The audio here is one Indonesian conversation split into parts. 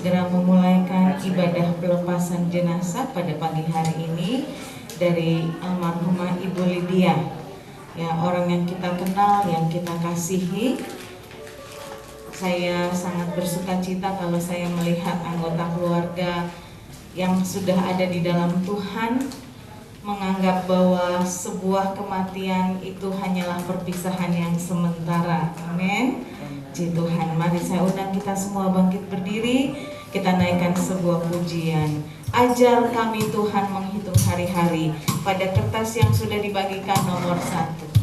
segera memulaikan ibadah pelepasan jenazah pada pagi hari ini dari almarhumah Ibu Lydia, ya, orang yang kita kenal, yang kita kasihi. Saya sangat bersukacita kalau saya melihat anggota keluarga yang sudah ada di dalam Tuhan menganggap bahwa sebuah kematian itu hanyalah perpisahan yang sementara. Amin. Puji Tuhan. Mari saya undang kita semua bangkit berdiri, kita naikkan sebuah pujian. Ajar kami Tuhan menghitung hari-hari, pada kertas yang sudah dibagikan nomor 1.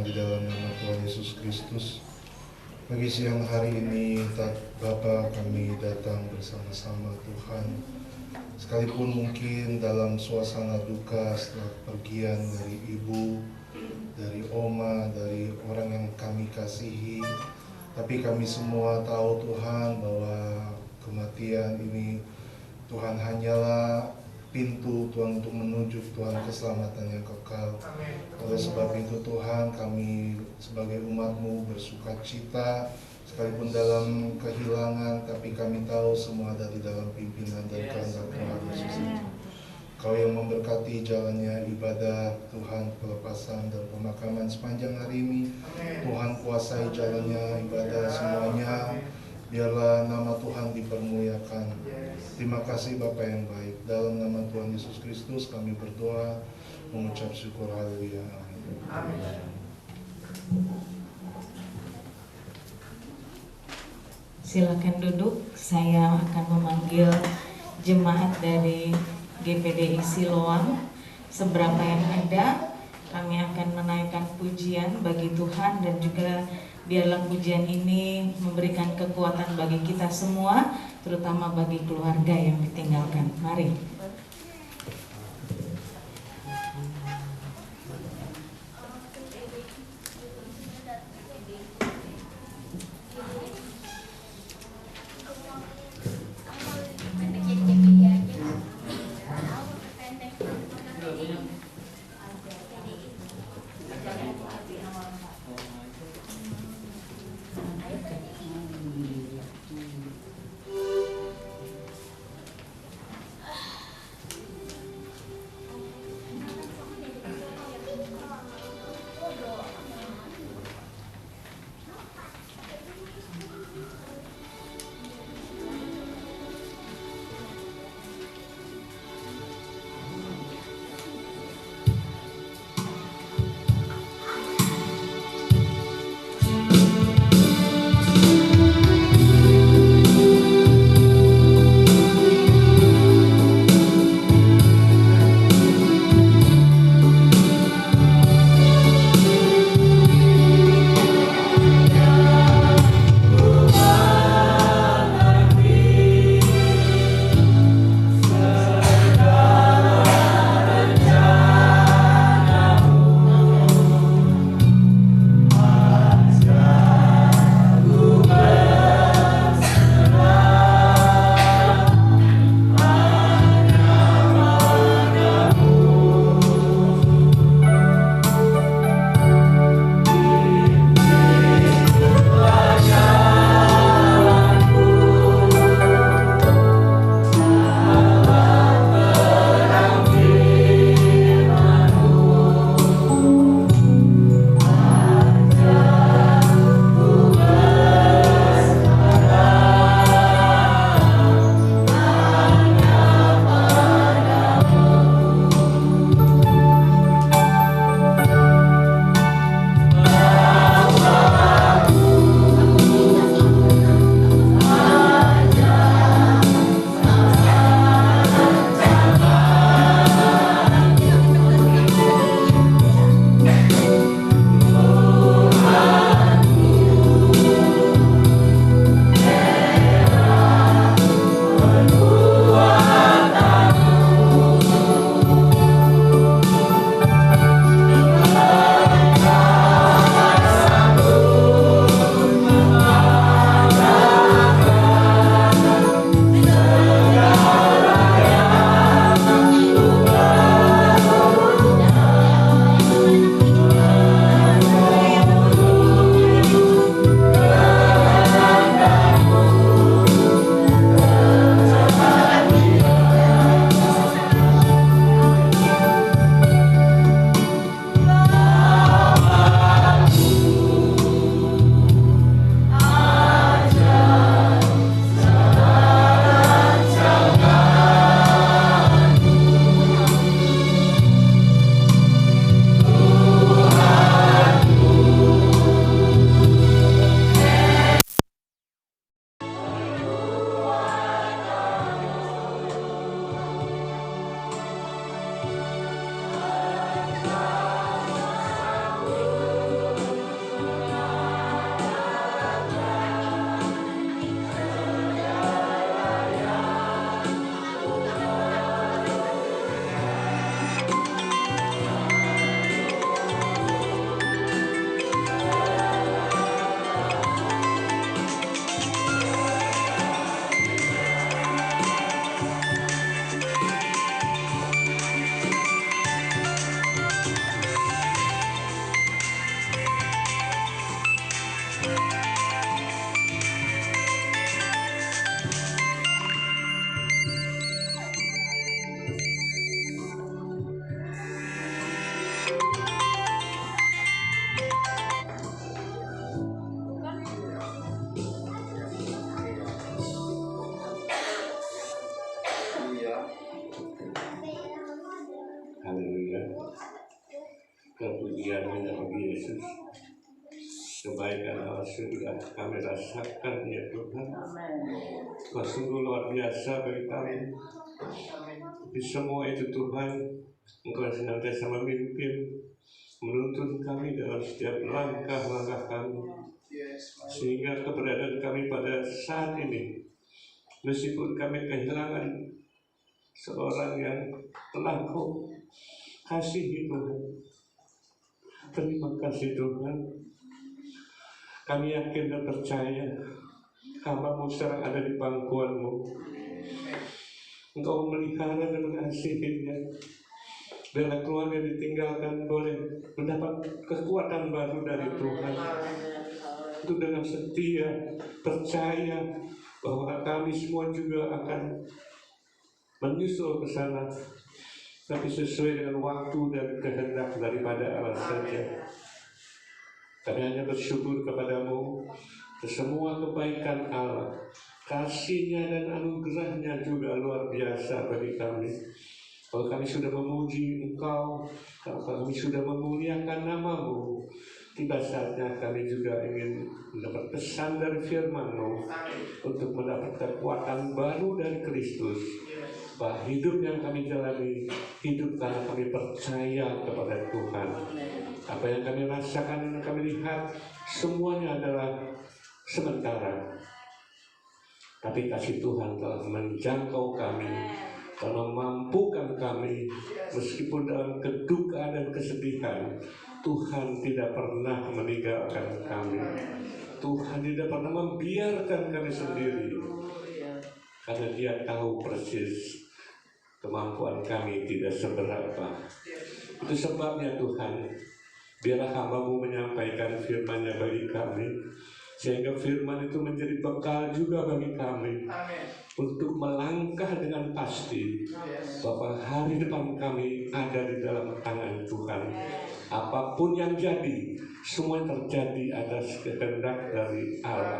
Tuhan di dalam nama Tuhan Yesus Kristus. Pagi siang hari ini Bapa, kami datang bersama-sama Tuhan. Sekalipun mungkin dalam suasana duka setelah pergian dari ibu, dari oma, dari orang yang kami kasihi, tapi kami semua tahu Tuhan bahwa kematian ini Tuhan hanyalah pintu Tuhan untuk menuju Tuhan keselamatan yang kekal. Oleh sebab itu Tuhan, kami sebagai umat-Mu bersuka cita sekalipun dalam kehilangan, tapi kami tahu semua ada di dalam pimpinan dan kehendak Tuhan Yesus itu. Kau yang memberkati jalannya ibadah Tuhan, pelepasan dan pemakaman sepanjang hari ini. Tuhan kuasai jalannya ibadah semuanya. Biarlah nama Tuhan dipermuliakan. Terima kasih Bapa yang baik. Dalam nama Tuhan Yesus Kristus kami berdoa, mengucap syukur. Haleluya. Amin. Silakan duduk. Saya akan memanggil jemaat dari GPDI Siloam. Seberapa yang ada, kami akan menaikkan pujian bagi Tuhan, dan juga biarlah pujian ini memberikan kekuatan bagi kita semua, terutama bagi keluarga yang ditinggalkan. Mari. kepujiannya bagi Yesus. Kebaikan Allah sudah kami rasakan ya Tuhan. Kau sungguh luar biasa bagi kami. Di semua itu Tuhan, Engkau senantiasa memimpin, menuntun kami dalam setiap langkah-langkah kami. Sehingga keberadaan kami pada saat ini, meskipun kami kehilangan seorang yang telah Kau kasihi Tuhan. Terima kasih Tuhan. Kami yakin dan percaya hamba-Mu sekarang ada di pangkuan-Mu. Engkau memelihara dan mengasihinya. Bila keluarga ditinggalkan boleh mendapat kekuatan baru dari Tuhan. Itu dengan setia, percaya bahwa kami semua juga akan menyusul ke sana. Tapi sesuai dengan waktu dan kehendak daripada Allah saja. Kami hanya bersyukur kepadamu semua kebaikan Allah, kasih-Nya dan anugerah-Nya juga luar biasa bagi kami. Kalau kami sudah memuji Engkau, kalau kami sudah memuliakan nama-Mu, tiba saatnya kami juga ingin mendapat pesan dari firman-Mu untuk mendapat kekuatan baru dari Kristus. Bahwa hidup yang kami jalani, hidup karena kami percaya kepada Tuhan. Apa yang kami rasakan dan kami lihat, semuanya adalah sementara. Tapi kasih Tuhan telah menjangkau kami, telah memampukan kami, meskipun dalam kedukaan dan kesedihan, Tuhan tidak pernah meninggalkan kami. Tuhan tidak pernah membiarkan kami sendiri, karena Dia tahu persis kemampuan kami tidak seberapa. Itu sebabnya Tuhan, biarlah hamba-Mu menyampaikan firman-Nya bagi kami, sehingga firman itu menjadi bekal juga bagi kami. Amen. Untuk melangkah dengan pasti bahwa hari depan kami ada di dalam tangan Tuhan. Apapun yang jadi, semua yang terjadi atas kehendak dari Allah.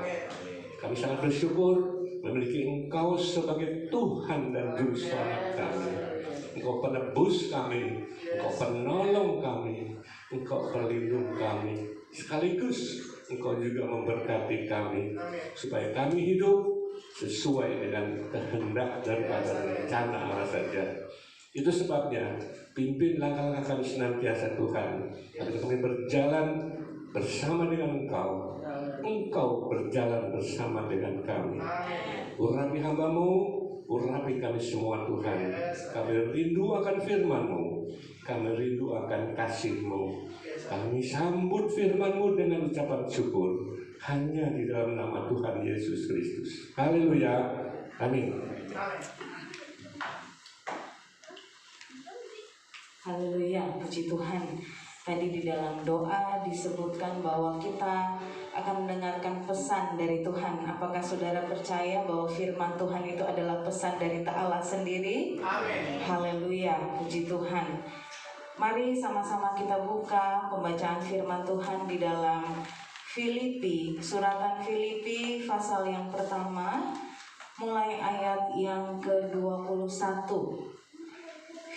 Kami sangat bersyukur memiliki Engkau sebagai Tuhan dan Juru Selamat kami. Engkau penebus kami, Engkau penolong kami, Engkau pelindung kami. Sekaligus Engkau juga memberkati kami, supaya kami hidup sesuai dengan kehendak daripada rencana Allah saja. Itu sebabnya pimpin langkah-langkah kami senantiasa Tuhan, agar kami berjalan bersama dengan Engkau, Engkau berjalan bersama dengan kami. Urapi hamba-Mu, urapi kami semua Tuhan. Kami rindu akan firman-Mu, kami rindu akan kasih-Mu. Kami sambut firman-Mu dengan ucapan syukur, hanya di dalam nama Tuhan Yesus Kristus. Haleluya, amin. Haleluya, puji Tuhan. Tadi di dalam doa disebutkan bahwa kita akan mendengarkan pesan dari Tuhan. Apakah saudara percaya bahwa firman Tuhan itu adalah pesan dari Allah sendiri? Amin. Haleluya, puji Tuhan. Mari sama-sama kita buka pembacaan firman Tuhan di dalam Filipi, suratan Filipi pasal yang pertama, mulai ayat yang ke-21.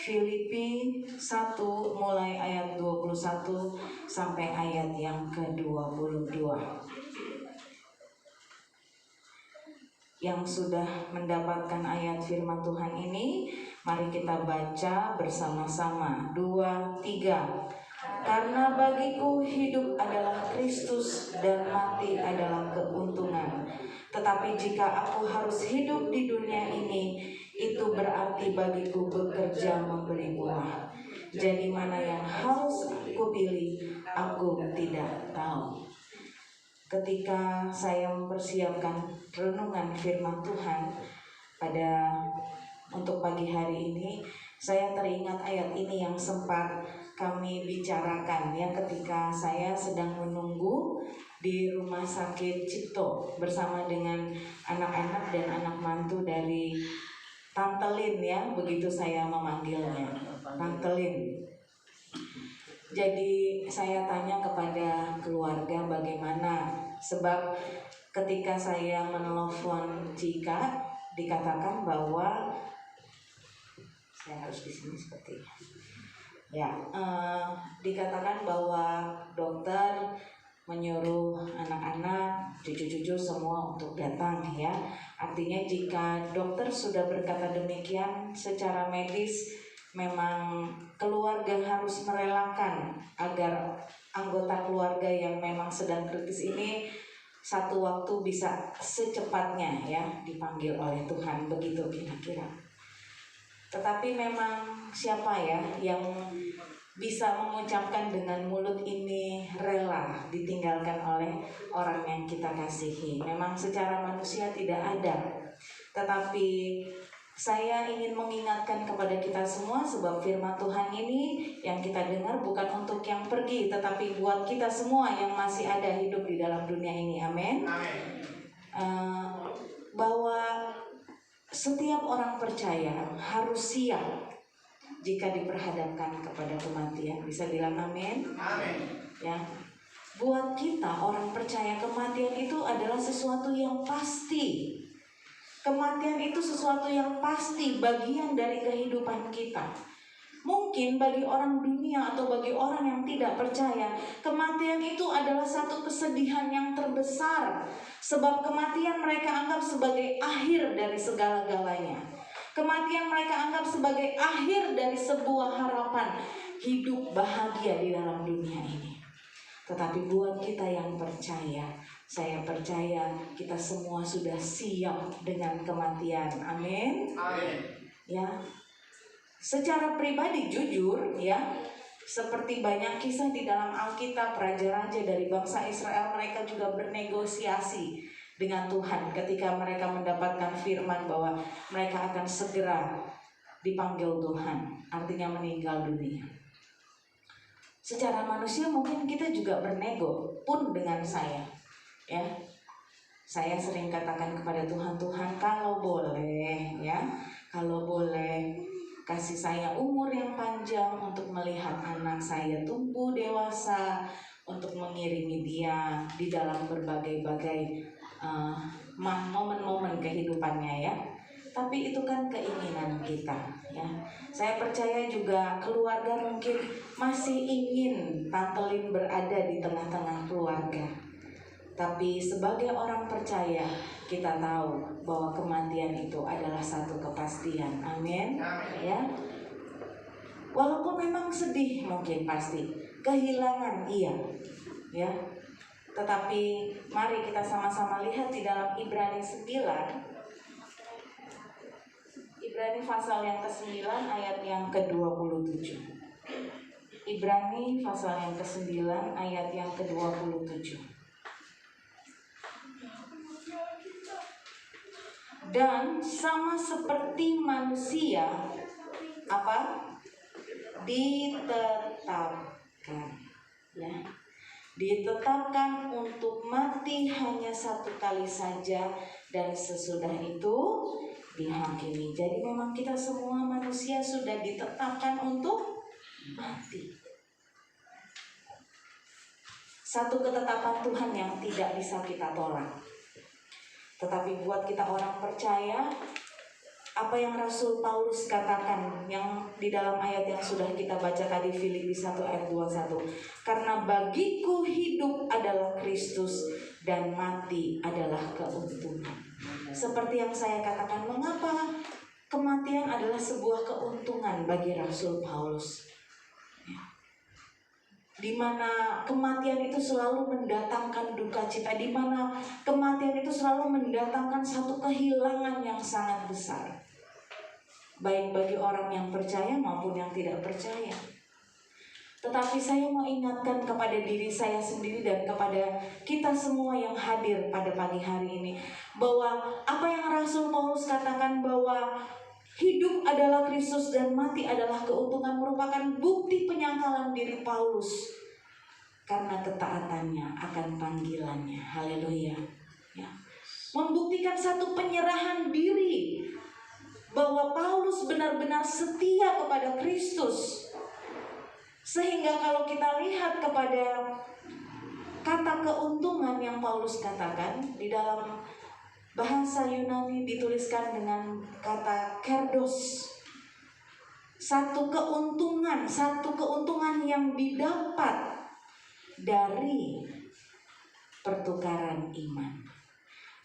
Filipi 1 mulai ayat 21 sampai ayat yang ke-22. Yang sudah mendapatkan ayat firman Tuhan ini, mari kita baca bersama-sama. 2, 3. Karena bagiku hidup adalah Kristus dan mati adalah keuntungan. Tetapi jika aku harus hidup di dunia ini, itu berarti bagiku bekerja memberi buah. Jadi mana yang harus aku pilih, aku tidak tahu. Ketika saya mempersiapkan renungan firman Tuhan untuk pagi hari ini, saya teringat ayat ini yang sempat kami bicarakan ya ketika saya sedang menunggu di rumah sakit Cipto bersama dengan anak-anak dan anak mantu dari Tante Lin ya, begitu saya memanggilnya, Tante Lin. Jadi saya tanya kepada keluarga bagaimana, sebab ketika saya menelepon Cika dikatakan bahwa saya harus di sini seperti ini. Ya, dikatakan bahwa dokter menyuruh anak-anak, cucu-cucu semua untuk datang ya. Artinya jika dokter sudah berkata demikian, secara medis memang keluarga harus merelakan agar anggota keluarga yang memang sedang kritis ini satu waktu bisa secepatnya ya dipanggil oleh Tuhan, begitu kira-kira. Tetapi memang siapa ya yang bisa mengucapkan dengan mulut ini rela ditinggalkan oleh orang yang kita kasihi. Memang secara manusia tidak ada. Tetapi saya ingin mengingatkan kepada kita semua, sebab firman Tuhan ini yang kita dengar bukan untuk yang pergi, tetapi buat kita semua yang masih ada hidup di dalam dunia ini. Amin. Bahwa setiap orang percaya harus siap jika diperhadapkan kepada kematian. Bisa bilang amin? Amin. Ya. Buat kita orang percaya, kematian itu adalah sesuatu yang pasti. Kematian itu sesuatu yang pasti, bagian dari kehidupan kita. Mungkin bagi orang dunia atau bagi orang yang tidak percaya, kematian itu adalah satu kesedihan yang terbesar. Sebab kematian mereka anggap sebagai akhir dari segala-galanya. Kematian mereka anggap sebagai akhir dari sebuah harapan hidup bahagia di dalam dunia ini. Tetapi buat kita yang percaya, saya percaya kita semua sudah siap dengan kematian. Amin. Amin. Ya. Secara pribadi jujur ya, seperti banyak kisah di dalam Alkitab, raja-raja dari bangsa Israel mereka juga bernegosiasi dengan Tuhan ketika mereka mendapatkan firman bahwa mereka akan segera dipanggil Tuhan, artinya meninggal dunia. Secara manusia mungkin kita juga bernego pun dengan saya ya. Saya sering katakan kepada Tuhan, Tuhan kalau boleh ya, kalau boleh kasih saya umur yang panjang untuk melihat anak saya tumbuh dewasa, untuk mengiringi dia di dalam berbagai-bagai momen-momen kehidupannya ya. Tapi itu kan keinginan kita ya. Saya percaya juga keluarga mungkin masih ingin Tante berada di tengah-tengah keluarga. Tapi sebagai orang percaya, kita tahu bahwa kematian itu adalah satu kepastian. Amin. Ya. Walaupun memang sedih mungkin pasti, kehilangan iya. Ya. Tetapi mari kita sama-sama lihat di dalam Ibrani 9. Ibrani pasal yang ke-9 ayat yang ke-27. Ibrani pasal yang ke-9 ayat yang ke-27. Dan sama seperti manusia apa? Ditetapkan ya. Ditetapkan untuk mati hanya satu kali saja, dan sesudah itu dihakimi. Jadi memang kita semua manusia sudah ditetapkan untuk mati. Satu ketetapan Tuhan yang tidak bisa kita tolak. Tetapi buat kita orang percaya, apa yang Rasul Paulus katakan yang di dalam ayat yang sudah kita baca tadi, Filipi 1 ayat 21. Karena bagiku hidup adalah Kristus dan mati adalah keuntungan. Seperti yang saya katakan, mengapa kematian adalah sebuah keuntungan bagi Rasul Paulus. Di mana kematian itu selalu mendatangkan duka cita, di mana kematian itu selalu mendatangkan satu kehilangan yang sangat besar, baik bagi orang yang percaya maupun yang tidak percaya. Tetapi saya mau ingatkan kepada diri saya sendiri dan kepada kita semua yang hadir pada pagi hari ini, bahwa apa yang Rasul Paulus katakan bahwa hidup adalah Kristus dan mati adalah keuntungan, merupakan bukti penyangkalan diri Paulus karena ketaatannya akan panggilannya. Haleluya ya. Membuktikan satu penyerahan diri, bahwa Paulus benar-benar setia kepada Kristus. Sehingga kalau kita lihat kepada kata keuntungan yang Paulus katakan, di dalam bahasa Yunani dituliskan dengan kata kerdos. satu keuntungan yang didapat dari pertukaran iman.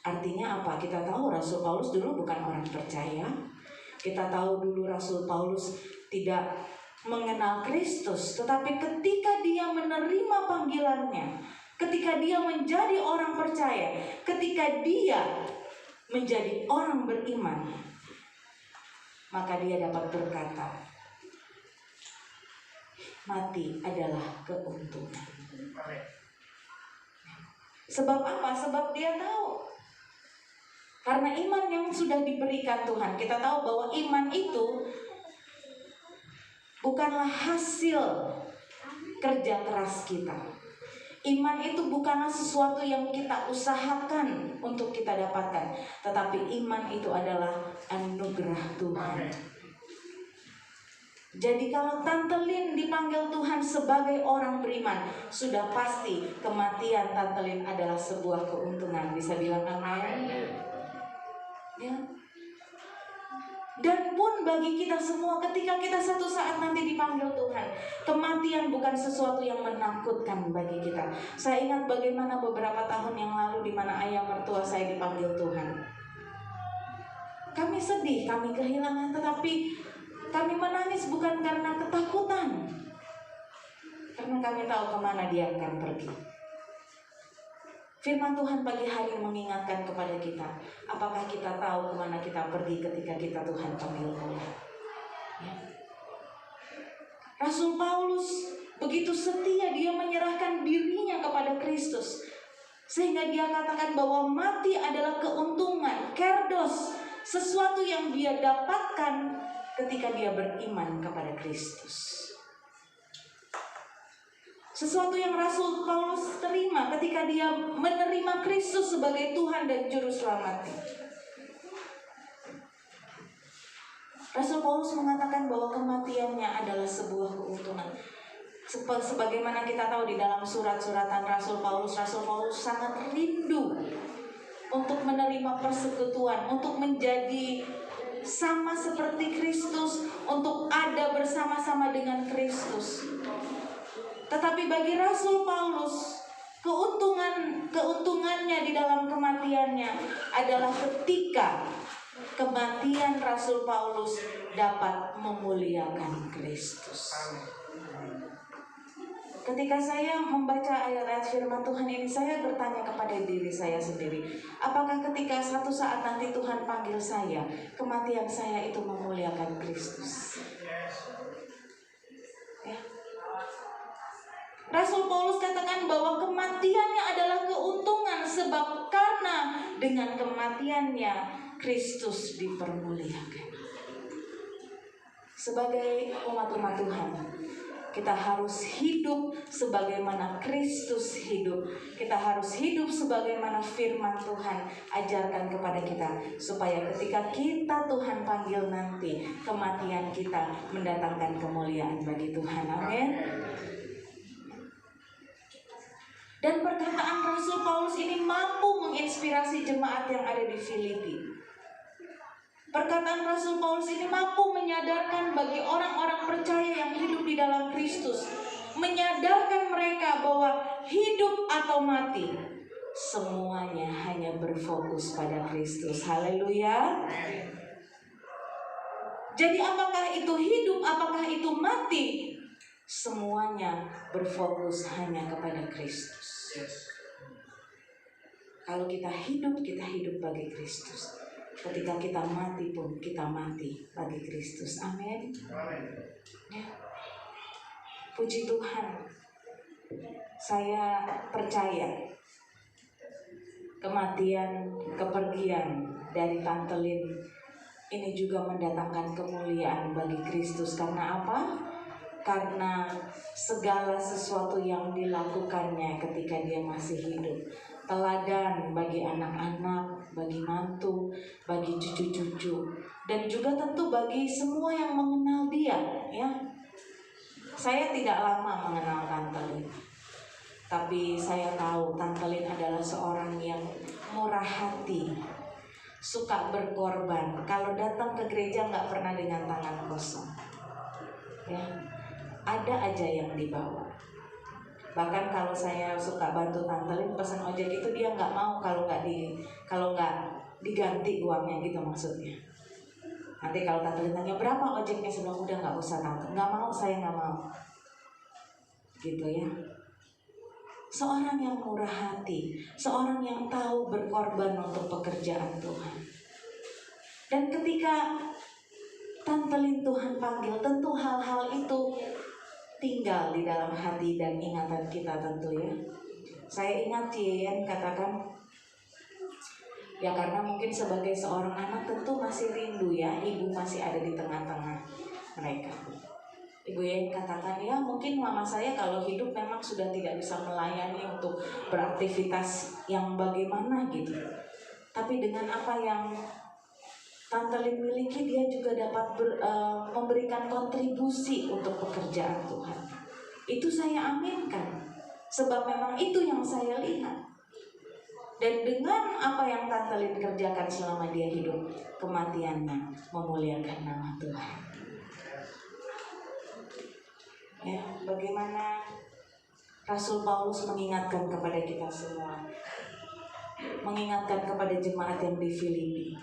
Artinya apa? Kita tahu Rasul Paulus dulu bukan orang percaya. Kita tahu dulu Rasul Paulus tidak mengenal Kristus. Tetapi ketika dia menerima panggilannya, ketika dia menjadi orang percaya, ketika dia menjadi orang beriman, maka dia dapat berkata, mati adalah keuntungan. Sebab apa? Sebab dia tahu. Karena iman yang sudah diberikan Tuhan, kita tahu bahwa iman itu bukanlah hasil kerja keras kita. Iman itu bukanlah sesuatu yang kita usahakan untuk kita dapatkan, tetapi iman itu adalah anugerah Tuhan. Jadi kalau Tante Lin dipanggil Tuhan sebagai orang beriman, sudah pasti kematian Tante Lin adalah sebuah keuntungan. Bisa bilang amin? Ya. Dan pun bagi kita semua, ketika kita satu saat nanti dipanggil Tuhan, kematian bukan sesuatu yang menakutkan bagi kita. Saya ingat bagaimana beberapa tahun yang lalu di mana ayah mertua saya dipanggil Tuhan. Kami sedih, kami kehilangan, tetapi kami menangis bukan karena ketakutan, karena kami tahu kemana dia akan pergi. Firman Tuhan pagi hari mengingatkan kepada kita, apakah kita tahu kemana kita pergi ketika kita Tuhan panggil pulang? Ya. Rasul Paulus begitu setia, dia menyerahkan dirinya kepada Kristus, sehingga dia katakan bahwa mati adalah keuntungan, kerdos, sesuatu yang dia dapatkan ketika dia beriman kepada Kristus. Sesuatu yang Rasul Paulus terima ketika dia menerima Kristus sebagai Tuhan dan Juru Selamatnya. Rasul Paulus mengatakan bahwa kematiannya adalah sebuah keuntungan. Sebagaimana kita tahu di dalam surat-suratan Rasul Paulus sangat rindu untuk menerima persekutuan, untuk menjadi sama seperti Kristus, untuk ada bersama-sama dengan Kristus. Tetapi bagi Rasul Paulus, keuntungannya di dalam kematiannya adalah ketika kematian Rasul Paulus dapat memuliakan Kristus. Ketika saya membaca ayat-ayat firman Tuhan ini, saya bertanya kepada diri saya sendiri, apakah ketika suatu saat nanti Tuhan panggil saya, kematian saya itu memuliakan Kristus? Ya. Rasul Paulus katakan bahwa kematiannya adalah keuntungan, sebab karena dengan kematiannya Kristus dipermuliakan. Sebagai umat-umat Tuhan, kita harus hidup sebagaimana Kristus hidup. Kita harus hidup sebagaimana firman Tuhan ajarkan kepada kita, supaya ketika kita Tuhan panggil nanti, kematian kita mendatangkan kemuliaan bagi Tuhan. Amin. Dan perkataan Rasul Paulus ini mampu menginspirasi jemaat yang ada di Filipi. Perkataan Rasul Paulus ini mampu menyadarkan bagi orang-orang percaya yang hidup di dalam Kristus, menyadarkan mereka bahwa hidup atau mati, semuanya hanya berfokus pada Kristus. Haleluya. Jadi apakah itu hidup, apakah itu mati, semuanya berfokus hanya kepada Kristus. Kalau kita hidup bagi Kristus. Ketika kita mati pun, kita mati bagi Kristus. Amin. Ya. Puji Tuhan. Saya percaya kematian, kepergian dari Tante Lin ini juga mendatangkan kemuliaan bagi Kristus. Karena apa? Karena segala sesuatu yang dilakukannya ketika dia masih hidup, teladan bagi anak-anak, bagi mantu, bagi cucu-cucu, dan juga tentu bagi semua yang mengenal dia. Ya, saya tidak lama mengenal Tante Lin, tapi saya tahu Tante Lin adalah seorang yang murah hati, suka berkorban. Kalau datang ke gereja nggak pernah dengan tangan kosong. Ya, ada aja yang dibawa. Bahkan kalau saya suka bantu tantelin pesan ojek itu dia nggak mau kalau nggak diganti uangnya gitu maksudnya. Nanti kalau tantelin tanya berapa ojeknya, sebelum udah nggak usah tante, nggak mau, saya nggak mau. Gitu ya. Seorang yang murah hati, seorang yang tahu berkorban untuk pekerjaan Tuhan. Dan ketika tantelin Tuhan panggil, tentu hal-hal itu tinggal di dalam hati dan ingatan kita tentu ya. Saya ingat Cien katakan, ya karena mungkin sebagai seorang anak tentu masih rindu ya, ibu masih ada di tengah-tengah mereka. Ibu Yen katakan, ya mungkin mama saya kalau hidup memang sudah tidak bisa melayani untuk beraktivitas yang bagaimana gitu. Tapi dengan apa yang Tante Lin miliki, dia juga dapat memberikan kontribusi untuk pekerjaan Tuhan. Itu saya aminkan, sebab memang itu yang saya lihat. Dan dengan apa yang Tante Lin kerjakan selama dia hidup, kematiannya memuliakan nama Tuhan. Ya, bagaimana Rasul Paulus mengingatkan kepada kita semua, mengingatkan kepada jemaat yang di Filipi,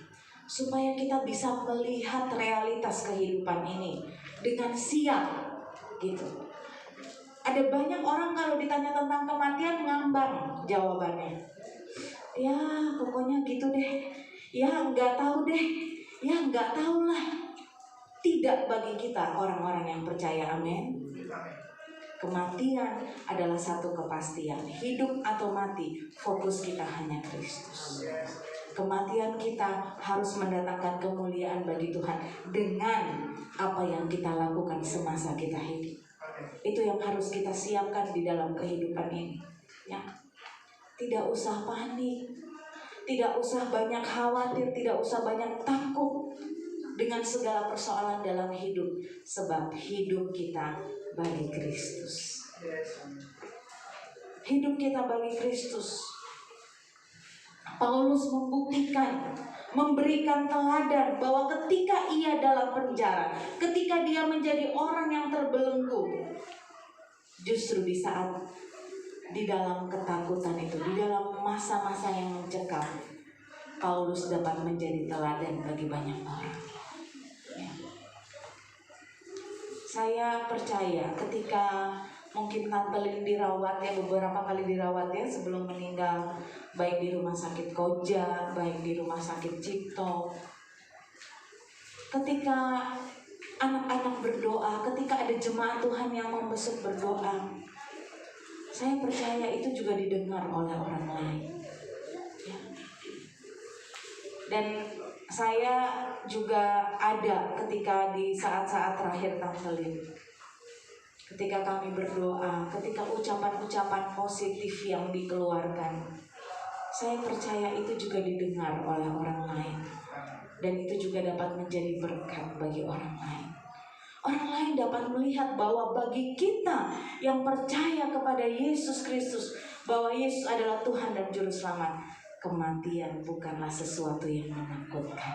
supaya kita bisa melihat realitas kehidupan ini dengan siap gitu. Ada banyak orang kalau ditanya tentang kematian ngambang jawabannya. Ya pokoknya gitu deh. Ya nggak tahu deh. Ya nggak tahu lah. Tidak bagi kita orang-orang yang percaya, amin. Kematian adalah satu kepastian. Hidup atau mati, fokus kita hanya Kristus. Kematian kita harus mendatangkan kemuliaan bagi Tuhan dengan apa yang kita lakukan semasa kita hidup. Itu yang harus kita siapkan di dalam kehidupan ini. Ya. Tidak usah panik, tidak usah banyak khawatir, tidak usah banyak takut dengan segala persoalan dalam hidup, sebab hidup kita bagi Kristus. Hidup kita bagi Kristus. Paulus membuktikan, memberikan teladan bahwa ketika ia dalam penjara, ketika dia menjadi orang yang terbelenggu, justru di saat di dalam ketakutan itu, di dalam masa-masa yang mencekam, Paulus dapat menjadi teladan bagi banyak orang. Ya. Saya percaya ketika mungkin Tante Lin dirawat ya, beberapa kali dirawat ya sebelum meninggal, baik di rumah sakit Koja, baik di rumah sakit Cipto. Ketika anak-anak berdoa, ketika ada jemaat Tuhan yang membesuk berdoa, saya percaya itu juga didengar oleh orang lain. Ya. Dan saya juga ada ketika di saat-saat terakhir Tante Lin, ketika kami berdoa, ketika ucapan-ucapan positif yang dikeluarkan, saya percaya itu juga didengar oleh orang lain. Dan itu juga dapat menjadi berkat bagi orang lain. Orang lain dapat melihat bahwa bagi kita yang percaya kepada Yesus Kristus, bahwa Yesus adalah Tuhan dan Juru Selamat, kematian bukanlah sesuatu yang menakutkan.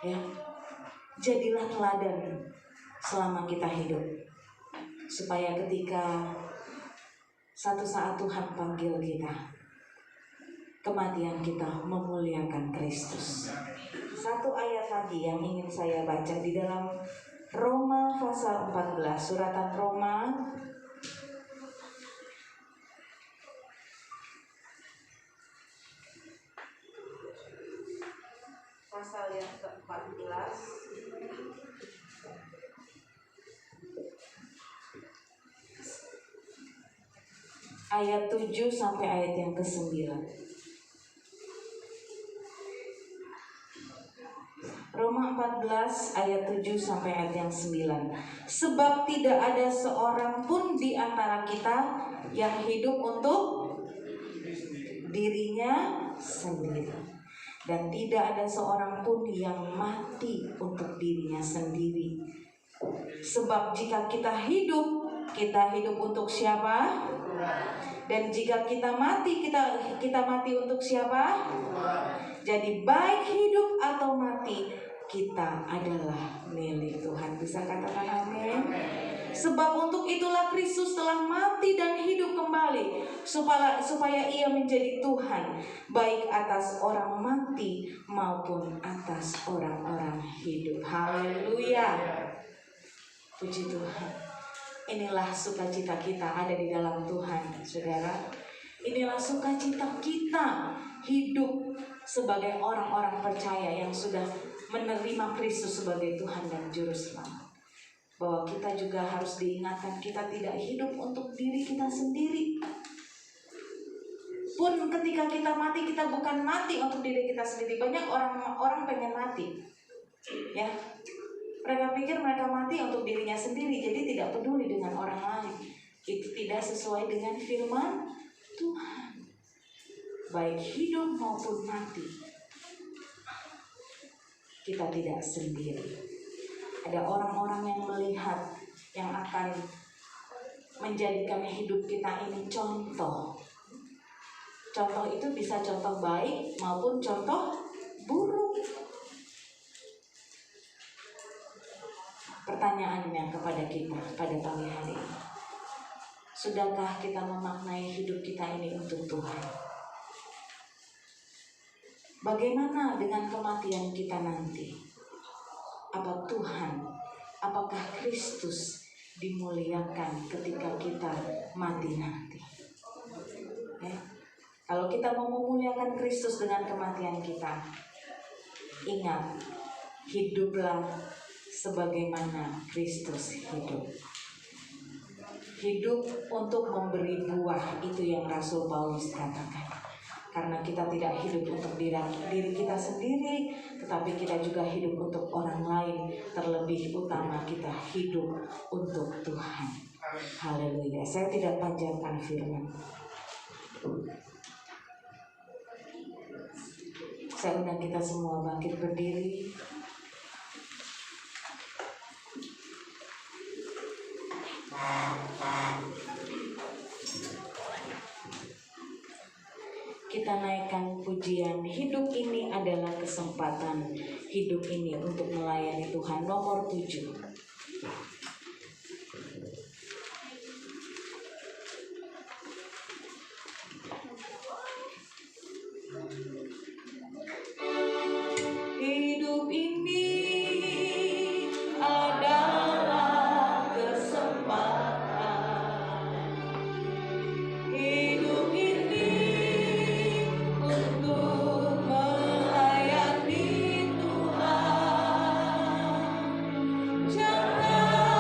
Ya, jadilah teladan selama kita hidup, supaya ketika satu saat Tuhan panggil kita, kematian kita memuliakan Kristus. Satu ayat lagi yang ingin saya baca di dalam Roma pasal 14, suratan Roma pasal yang ke-14 ayat 7 sampai ayat yang ke-9. Roma 14 ayat 7 sampai ayat yang 9. Sebab tidak ada seorang pun di antara kita yang hidup untuk dirinya sendiri, dan tidak ada seorang pun yang mati untuk dirinya sendiri. Sebab jika kita hidup untuk siapa? Dan jika kita mati, kita mati untuk siapa? Jadi baik hidup atau mati, kita adalah milik Tuhan. Bisa katakan amin? Sebab untuk itulah Kristus telah mati dan hidup kembali, supaya ia menjadi Tuhan, baik atas orang mati maupun atas orang-orang hidup. Haleluya. Puji Tuhan. Inilah sukacita kita ada di dalam Tuhan, saudara. Inilah sukacita kita hidup sebagai orang-orang percaya yang sudah menerima Kristus sebagai Tuhan dan Juru Selamat. Bahwa kita juga harus diingatkan kita tidak hidup untuk diri kita sendiri. Pun ketika kita mati, kita bukan mati untuk diri kita sendiri. Banyak orang pengen mati, ya. Mereka pikir mereka mati untuk dirinya sendiri, jadi tidak peduli dengan orang lain. Itu tidak sesuai dengan firman Tuhan. Baik hidup maupun mati, kita tidak sendiri. Ada orang-orang yang melihat, yang akan menjadikan hidup kita ini contoh. Contoh itu bisa contoh baik maupun contoh buruk. Pertanyaannya kepada kita pada pagi hari ini, sudahkah kita memaknai hidup kita ini untuk Tuhan? Bagaimana dengan kematian kita nanti? Apa Tuhan, apakah Kristus dimuliakan ketika kita mati nanti? Ya. Kalau kita mau memuliakan Kristus dengan kematian kita, ingat, hiduplah sebagaimana Kristus hidup. Hidup untuk memberi buah, itu yang Rasul Paulus katakan. Karena kita tidak hidup untuk diri kita sendiri, tetapi kita juga hidup untuk orang lain. Terlebih utama kita hidup untuk Tuhan. Haleluya. Saya tidak panjangkan firman. Saya undang kita semua bangkit berdiri. Kita naikkan pujian, hidup ini adalah kesempatan, hidup ini untuk melayani Tuhan, nomor 7. Hidup ini adalah kesempatan, hidup ini untuk melayani Tuhan. Jangan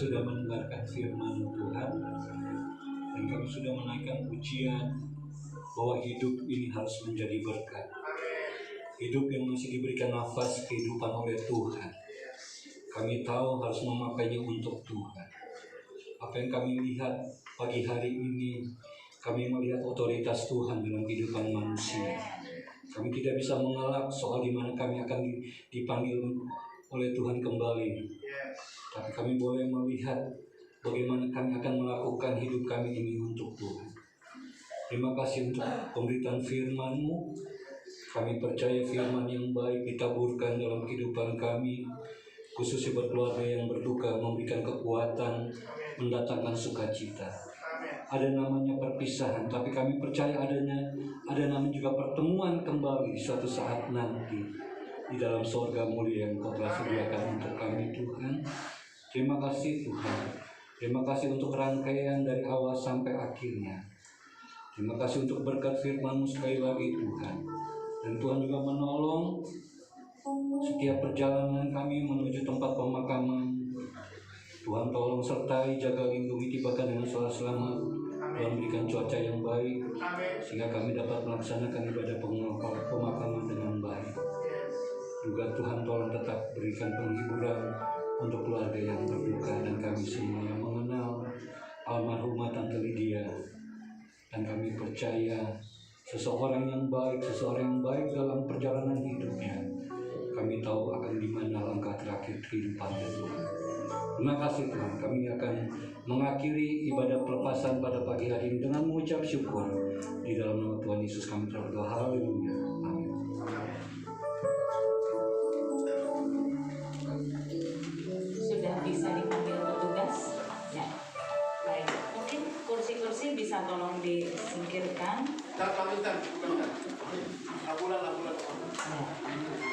sudah mendengarkan firman Tuhan dan kami sudah menaikkan pujian bahwa hidup ini harus menjadi berkat. Hidup yang masih diberikan nafas kehidupan oleh Tuhan, kami tahu harus memakainya untuk Tuhan. Apa yang kami lihat pagi hari ini, kami melihat otoritas Tuhan dalam kehidupan manusia. Kami tidak bisa mengelak soal di mana kami akan dipanggil oleh Tuhan kembali. Tapi kami boleh melihat bagaimana kami akan melakukan hidup kami ini untuk Tuhan. Terima kasih untuk pemberitaan firman-Mu. Kami percaya firman yang baik ditaburkan dalam kehidupan kami, khususnya berkeluarga yang berduka, memberikan kekuatan, mendatangkan sukacita. Ada namanya perpisahan, tapi kami percaya ada namanya juga pertemuan kembali di suatu saat nanti di dalam surga mulia yang Kau telah sediakan untuk kami, Tuhan. Terima kasih, Tuhan. Terima kasih untuk rangkaian dari awal sampai akhirnya. Terima kasih untuk berkat firman-Mu sekali lagi, Tuhan. Dan Tuhan juga menolong setiap perjalanan kami menuju tempat pemakaman. Tuhan tolong sertai, jaga, lindungi, tibakan dengan selamat. Tuhan berikan cuaca yang baik sehingga kami dapat melaksanakan ibadah pemakaman dengan baik. Juga Tuhan tolong tetap berikan penghiburan untuk keluarga yang berduka dan kami semua yang mengenal almarhumah Tante Lydia. Dan kami percaya seseorang yang baik dalam perjalanan hidupnya. Kami tahu akan di mana langkah terakhir kehidupannya, Tuhan. Terima kasih, Tuhan. Kami akan mengakhiri ibadah pelepasan pada pagi hari ini dengan mengucap syukur. Di dalam nama Tuhan Yesus kami telah berdoa. Haleluya. Amin. Sudah bisa dipanggil petugas? Ya. Baik. Mungkin kursi-kursi bisa tolong disingkirkan. Ya.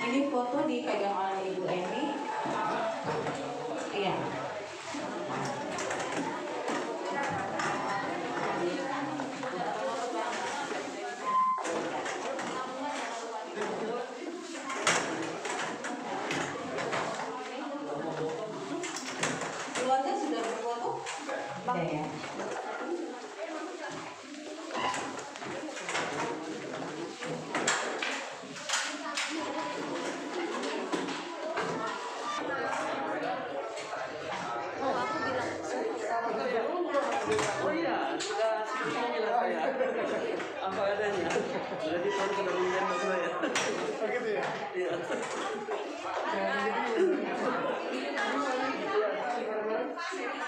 Ini foto dipegang oleh Ibu Eni. Iya. Keluarga sudah berfoto? Sudah ya. Oh iya, sudah semuanya saya. Apa adanya. Jadi Tuhan sudah menembak saya. Begitu ya? Iya. Iya.